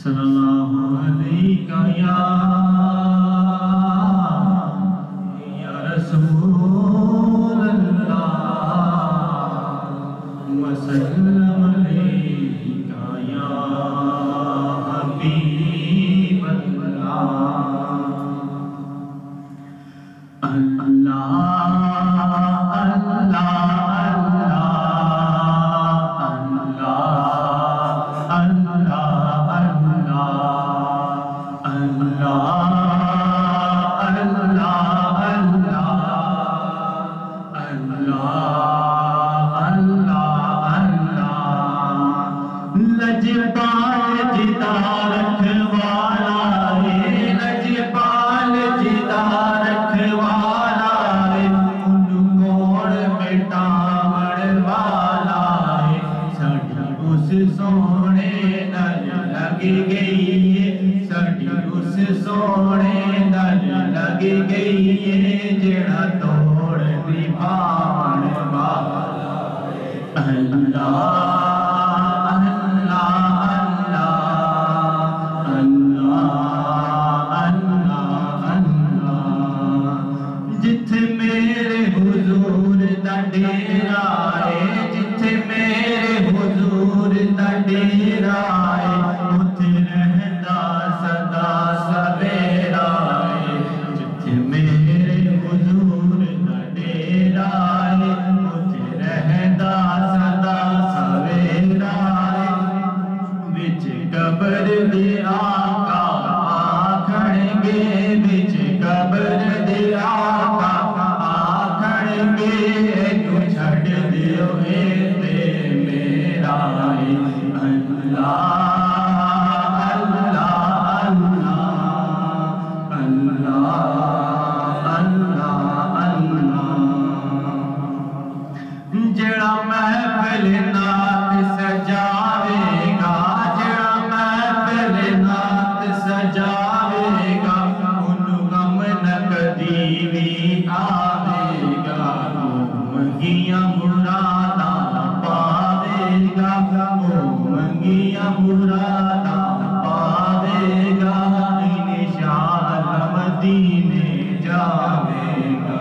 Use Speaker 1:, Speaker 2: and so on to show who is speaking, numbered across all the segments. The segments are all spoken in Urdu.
Speaker 1: صلی اللہ علیہ یا رسول اللہ وسلم علیکہ یا حبیب اللہ اللہ لجپال جدا رکھوالا ہے لجپال جدا رکھوالا ہے ان کوڑ مٹاوڑ والا ہے ساڈی اس سونے نال لگ گئی ہے ساڈی اس سونے نال لگ گئی ہے جڑا توڑ نبھاون والا ہے اللہ جتھے میرے حضور دا ڈیرا ہے جتھے میرے حضور دا ڈیرا ہے اتھے رہندا سدا سویرا ہے جتھے میرے حضور دا ڈیرا ہے اتھے رہندا سدا سویرا ہے وچ قبر دے آقا آکھن گے وچ قبر دے آقا آکھن گے تو چھڈ دیو اے تے میرا ہے اللہ اللہ اللہ اللہ اللہ جڑا محفل نات سجاوے گا جڑا محفل نات سجاوے گا انہوں غم نہ کدی بھی آوے گا منگیاں مراداں پاوے گا منگیاں مراداں پاوے گا انشاءاللہ مدینے جاوے گا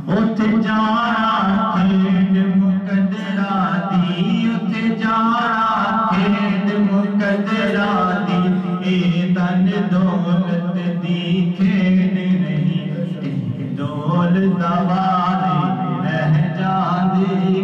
Speaker 1: اتھے جانا کھیڈ مقدرہ دی اتھے جانا کھیڈ مقدرہ دی اے تن دولت دی کھیڈ نہیں اے دولت والے رہ جاندی